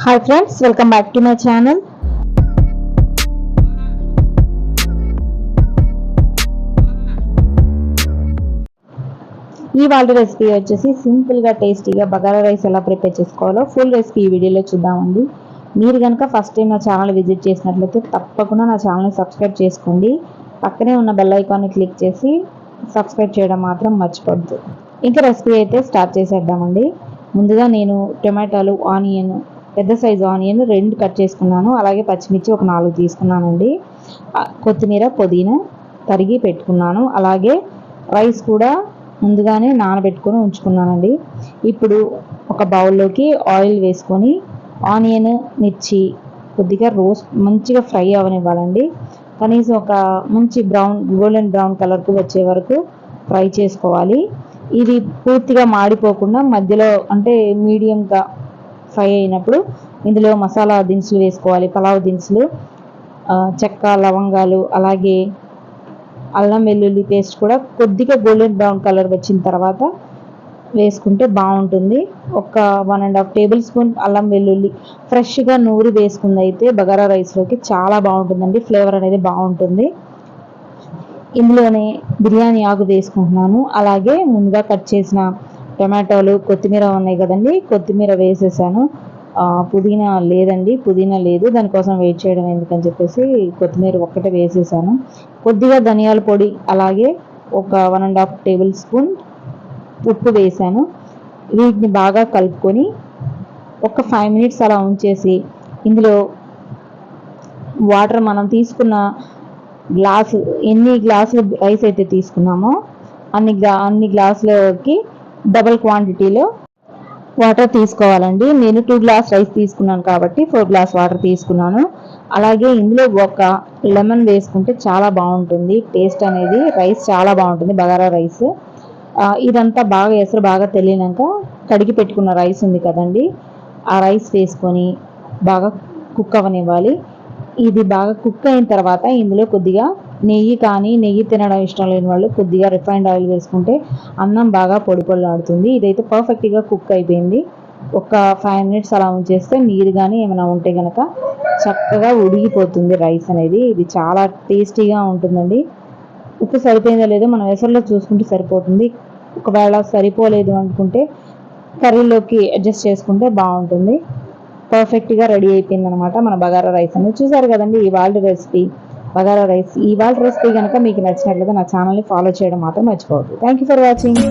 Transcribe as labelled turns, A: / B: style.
A: Hi friends, welcome back to my channel. ఇవాళ recipe వచ్చేసి సింపుల్గా టేస్టీగా బగారా రైస్ ఎలా ప్రిపేర్ చేసుకోవాలో ఫుల్ రెసిపీ ఈ వీడియోలో చూద్దామండి. మీరు కనుక ఫస్ట్ టైం నా ఛానల్ విజిట్ చేసినట్లయితే తప్పకుండా నా ఛానల్ని సబ్స్క్రైబ్ చేసుకోండి. పక్కనే ఉన్న బెల్ ఐకాన్ని క్లిక్ చేసి సబ్స్క్రైబ్ చేయడం మాత్రం మర్చిపోద్దు. ఇంకా రెసిపీ అయితే స్టార్ట్ చేసేద్దామండి. ముందుగా నేను టొమాటోలు, ఆనియన్, పెద్ద సైజు ఆనియన్ 2 కట్ చేసుకున్నాను. అలాగే పచ్చిమిర్చి ఒక 4 తీసుకున్నానండి. కొత్తిమీర, పుదీనా తరిగి పెట్టుకున్నాను. అలాగే రైస్ కూడా ముందుగానే నానబెట్టుకొని ఉంచుకున్నానండి. ఇప్పుడు ఒక బౌల్లోకి ఆయిల్ వేసుకొని ఆనియన్, మిర్చి కొద్దిగా రోస్ట్ మంచిగా ఫ్రై అవనివ్వాలండి. కనీసం ఒక మంచి గోల్డెన్ బ్రౌన్ కలర్కి వచ్చే వరకు ఫ్రై చేసుకోవాలి. ఇది పూర్తిగా మాడిపోకుండా మధ్యలో అంటే మీడియంగా ఫ్రై అయినప్పుడు ఇందులో మసాలా దినుసులు వేసుకోవాలి. పలావ్ దినుసులు, చెక్క, లవంగాలు, అలాగే అల్లం వెల్లుల్లి పేస్ట్ కూడా కొద్దిగా గోల్డెన్ బ్రౌన్ కలర్ వచ్చిన తర్వాత వేసుకుంటే బాగుంటుంది. ఒక 1.5 టేబుల్ స్పూన్ అల్లం వెల్లుల్లి ఫ్రెష్గా నూరి వేసుకుంది అయితే బగారా రైస్లోకి చాలా బాగుంటుందండి. ఫ్లేవర్ అనేది బాగుంటుంది. ఇందులోనే బిర్యానీ ఆకు వేసుకుంటున్నాను. అలాగే ముందుగా కట్ చేసిన టొమాటోలు, కొత్తిమీర ఉన్నాయి కదండి, కొత్తిమీర వేసేసాను. పుదీనా లేదు, దానికోసం వెయిట్ చేయడం ఎందుకని చెప్పేసి కొత్తిమీర ఒక్కటే వేసేసాను. కొద్దిగా ధనియాల పొడి, అలాగే ఒక 1.5 టేబుల్ స్పూన్ ఉప్పు వేసాను. వీటిని బాగా కలుపుకొని ఒక 5 మినిట్స్ అలా ఉంచేసి ఇందులో వాటర్ మనం తీసుకున్న ఎన్ని గ్లాసులు రైస్ అయితే తీసుకున్నామో అన్ని గ్లాసులకి డబల్ క్వాంటిటీలో వాటర్ తీసుకోవాలండి. నేను 2 గ్లాస్ రైస్ తీసుకున్నాను కాబట్టి 4 గ్లాస్ వాటర్ తీసుకున్నాను. అలాగే ఇందులో ఒక లెమన్ వేసుకుంటే చాలా బాగుంటుంది. టేస్ట్ అనేది రైస్ చాలా బాగుంటుంది, బగారా రైస్. ఇదంతా బాగా ఎసరు బాగా తెలియనాక కడిగి పెట్టుకున్న రైస్ ఉంది కదండి, ఆ రైస్ వేసుకొని బాగా కుక్ అవ్వనివ్వాలి. ఇది బాగా కుక్ అయిన తర్వాత ఇందులో కొద్దిగా నెయ్యి తినడం ఇష్టం లేని వాళ్ళు కొద్దిగా రిఫైండ్ ఆయిల్ వేసుకుంటే అన్నం బాగా పొడి పొడిలాడుతుంది. ఇదైతే పర్ఫెక్ట్గా కుక్ అయిపోయింది. ఒక 5 మినిట్స్ అలా ఉంచేస్తే నీరు కానీ ఏమైనా ఉంటే కనుక చక్కగా ఉడిగిపోతుంది రైస్ అనేది. ఇది చాలా టేస్టీగా ఉంటుందండి. ఉప్పు సరిపోయిందో లేదో మనం ఎసరులో చూసుకుంటే సరిపోతుంది. ఒకవేళ సరిపోలేదు అనుకుంటే కర్రీలోకి అడ్జస్ట్ చేసుకుంటే బాగుంటుంది. పర్ఫెక్ట్గా రెడీ అయిపోయింది అనమాట మన బగారా రైస్ అని. చూసారు కదండి ఇవాళ రెసిపీ బగారా రైస్. ఇవాళ రెసిపీ కనుక మీకు నచ్చినట్లయితే నా ఛానల్ని ఫాలో చేయడం మాత్రం మర్చిపోవద్దు. Thank you for watching.